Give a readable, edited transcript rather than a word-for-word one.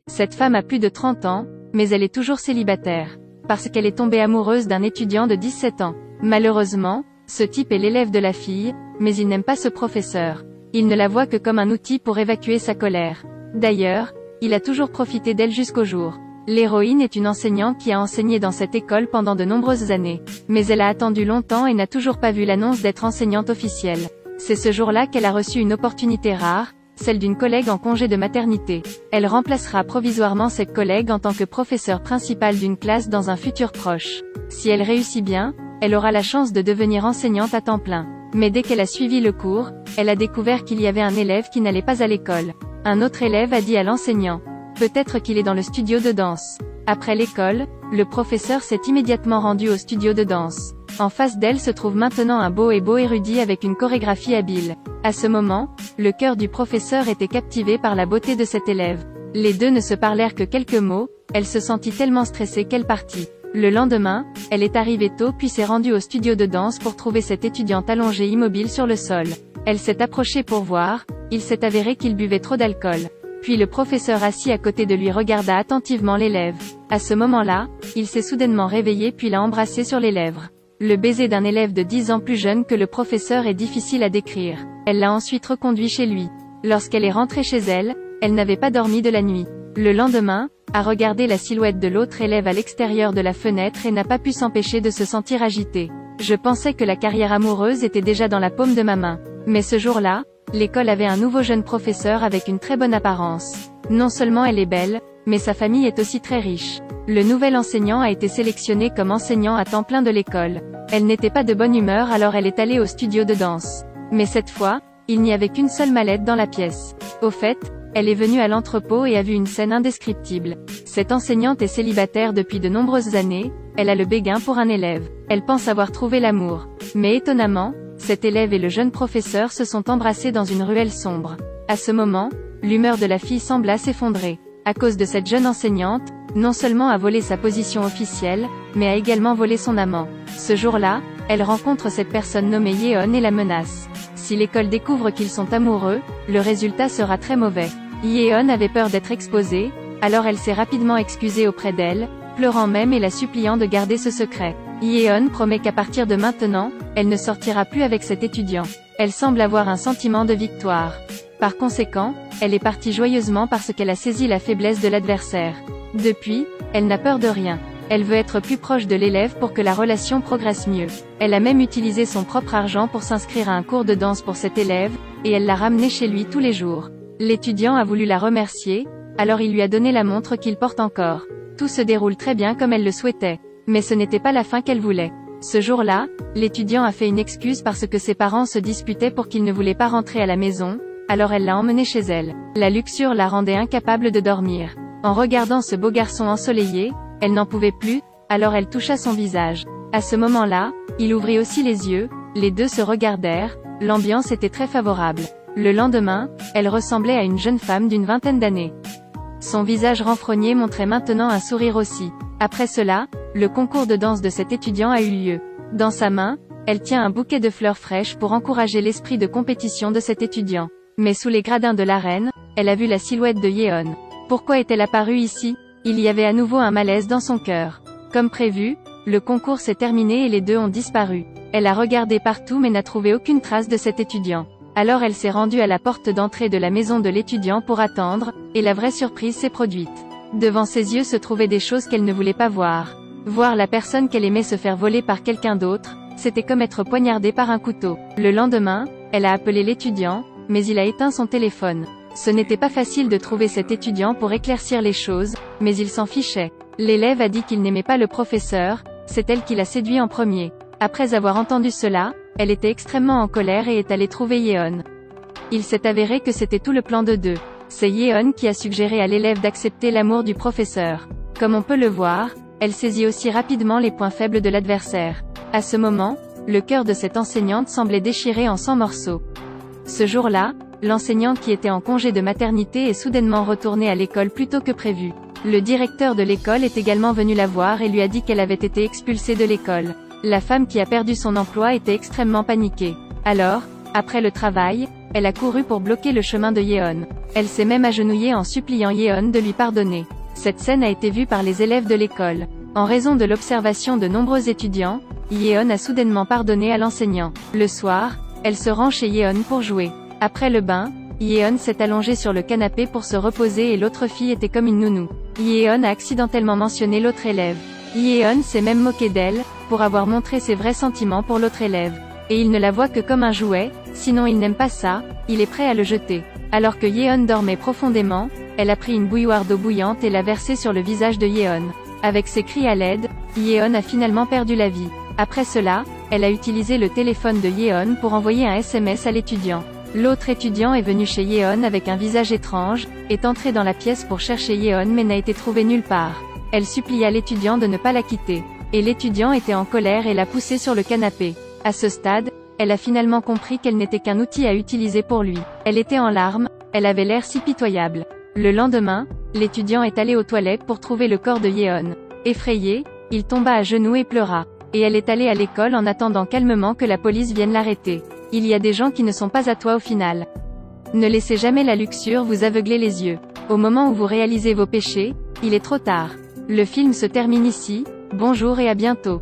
Cette femme a plus de 30 ans, mais elle est toujours célibataire. Parce qu'elle est tombée amoureuse d'un étudiant de 17 ans. Malheureusement, ce type est l'élève de la fille, mais il n'aime pas ce professeur. Il ne la voit que comme un outil pour évacuer sa colère. D'ailleurs, il a toujours profité d'elle jusqu'au jour. L'héroïne est une enseignante qui a enseigné dans cette école pendant de nombreuses années. Mais elle a attendu longtemps et n'a toujours pas vu l'annonce d'être enseignante officielle. C'est ce jour-là qu'elle a reçu une opportunité rare, celle d'une collègue en congé de maternité. Elle remplacera provisoirement cette collègue en tant que professeure principale d'une classe dans un futur proche. Si elle réussit bien, elle aura la chance de devenir enseignante à temps plein. Mais dès qu'elle a suivi le cours, elle a découvert qu'il y avait un élève qui n'allait pas à l'école. Un autre élève a dit à l'enseignant: peut-être qu'il est dans le studio de danse. Après l'école, le professeur s'est immédiatement rendu au studio de danse. En face d'elle se trouve maintenant un beau érudit avec une chorégraphie habile. À ce moment, le cœur du professeur était captivé par la beauté de cet élève. Les deux ne se parlèrent que quelques mots, elle se sentit tellement stressée qu'elle partit. Le lendemain, elle est arrivée tôt puis s'est rendue au studio de danse pour trouver cette étudiante allongée immobile sur le sol. Elle s'est approchée pour voir, il s'est avéré qu'il buvait trop d'alcool. Puis le professeur assis à côté de lui regarda attentivement l'élève. À ce moment-là, il s'est soudainement réveillé puis l'a embrassé sur les lèvres. Le baiser d'un élève de 10 ans plus jeune que le professeur est difficile à décrire. Elle l'a ensuite reconduit chez lui. Lorsqu'elle est rentrée chez elle, elle n'avait pas dormi de la nuit. Le lendemain, a regardé la silhouette de l'autre élève à l'extérieur de la fenêtre et n'a pas pu s'empêcher de se sentir agitée. Je pensais que la carrière amoureuse était déjà dans la paume de ma main. Mais ce jour-là, l'école avait un nouveau jeune professeur avec une très bonne apparence. Non seulement elle est belle, mais sa famille est aussi très riche. Le nouvel enseignant a été sélectionné comme enseignant à temps plein de l'école. Elle n'était pas de bonne humeur alors elle est allée au studio de danse. Mais cette fois, il n'y avait qu'une seule mallette dans la pièce. Au fait, elle est venue à l'entrepôt et a vu une scène indescriptible. Cette enseignante est célibataire depuis de nombreuses années, elle a le béguin pour un élève. Elle pense avoir trouvé l'amour. Mais étonnamment, cet élève et le jeune professeur se sont embrassés dans une ruelle sombre. À ce moment, l'humeur de la fille sembla s'effondrer. À cause de cette jeune enseignante, non seulement a volé sa position officielle, mais a également volé son amant. Ce jour-là, elle rencontre cette personne nommée Yeon et la menace. Si l'école découvre qu'ils sont amoureux, le résultat sera très mauvais. Yeon avait peur d'être exposée, alors elle s'est rapidement excusée auprès d'elle, pleurant même et la suppliant de garder ce secret. Yeon promet qu'à partir de maintenant, elle ne sortira plus avec cet étudiant. Elle semble avoir un sentiment de victoire. Par conséquent, elle est partie joyeusement parce qu'elle a saisi la faiblesse de l'adversaire. Depuis, elle n'a peur de rien. Elle veut être plus proche de l'élève pour que la relation progresse mieux. Elle a même utilisé son propre argent pour s'inscrire à un cours de danse pour cet élève, et elle l'a ramené chez lui tous les jours. L'étudiant a voulu la remercier, alors il lui a donné la montre qu'il porte encore. Tout se déroule très bien comme elle le souhaitait. Mais ce n'était pas la fin qu'elle voulait. Ce jour-là, l'étudiant a fait une excuse parce que ses parents se disputaient pour qu'il ne voulait pas rentrer à la maison, alors elle l'a emmené chez elle. La luxure la rendait incapable de dormir. En regardant ce beau garçon ensoleillé, elle n'en pouvait plus, alors elle toucha son visage. À ce moment-là, il ouvrit aussi les yeux, les deux se regardèrent, l'ambiance était très favorable. Le lendemain, elle ressemblait à une jeune femme d'une vingtaine d'années. Son visage renfrogné montrait maintenant un sourire aussi. Après cela, le concours de danse de cet étudiant a eu lieu. Dans sa main, elle tient un bouquet de fleurs fraîches pour encourager l'esprit de compétition de cet étudiant. Mais sous les gradins de l'arène, elle a vu la silhouette de Yeon. Pourquoi est-elle apparue ici? Il y avait à nouveau un malaise dans son cœur. Comme prévu, le concours s'est terminé et les deux ont disparu. Elle a regardé partout mais n'a trouvé aucune trace de cet étudiant. Alors elle s'est rendue à la porte d'entrée de la maison de l'étudiant pour attendre, et la vraie surprise s'est produite. Devant ses yeux se trouvaient des choses qu'elle ne voulait pas voir. Voir la personne qu'elle aimait se faire voler par quelqu'un d'autre, c'était comme être poignardée par un couteau. Le lendemain, elle a appelé l'étudiant, mais il a éteint son téléphone. Ce n'était pas facile de trouver cet étudiant pour éclaircir les choses, mais il s'en fichait. L'élève a dit qu'il n'aimait pas le professeur, c'est elle qui l'a séduit en premier. Après avoir entendu cela, elle était extrêmement en colère et est allée trouver Yeon. Il s'est avéré que c'était tout le plan de deux. C'est Yeon qui a suggéré à l'élève d'accepter l'amour du professeur. Comme on peut le voir, elle saisit aussi rapidement les points faibles de l'adversaire. À ce moment, le cœur de cette enseignante semblait déchiré en 100 morceaux. Ce jour-là, l'enseignante qui était en congé de maternité est soudainement retournée à l'école plus tôt que prévu. Le directeur de l'école est également venu la voir et lui a dit qu'elle avait été expulsée de l'école. La femme qui a perdu son emploi était extrêmement paniquée. Alors, Après le travail, elle a couru pour bloquer le chemin de Yeon. Elle s'est même agenouillée en suppliant Yeon de lui pardonner. Cette scène a été vue par les élèves de l'école. En raison de l'observation de nombreux étudiants, Yeon a soudainement pardonné à l'enseignant. Le soir, elle se rend chez Yeon pour jouer. Après le bain, Yeon s'est allongée sur le canapé pour se reposer et l'autre fille était comme une nounou. Yeon a accidentellement mentionné l'autre élève. Yeon s'est même moqué d'elle, pour avoir montré ses vrais sentiments pour l'autre élève. Et il ne la voit que comme un jouet, sinon il n'aime pas ça, il est prêt à le jeter. Alors que Yeon dormait profondément, elle a pris une bouilloire d'eau bouillante et l'a versée sur le visage de Yeon. Avec ses cris à l'aide, Yeon a finalement perdu la vie. Après cela, elle a utilisé le téléphone de Yeon pour envoyer un SMS à l'étudiant. L'autre étudiant est venu chez Yeon avec un visage étrange, est entré dans la pièce pour chercher Yeon mais n'a été trouvé nulle part. Elle supplia l'étudiant de ne pas la quitter. Et l'étudiant était en colère et l'a poussée sur le canapé. À ce stade, elle a finalement compris qu'elle n'était qu'un outil à utiliser pour lui. Elle était en larmes, elle avait l'air si pitoyable. Le lendemain, l'étudiant est allé aux toilettes pour trouver le corps de Yeon. Effrayé, il tomba à genoux et pleura. Et elle est allée à l'école en attendant calmement que la police vienne l'arrêter. Il y a des gens qui ne sont pas à toi au final. Ne laissez jamais la luxure vous aveugler les yeux. Au moment où vous réalisez vos péchés, il est trop tard. Le film se termine ici, bonjour et à bientôt.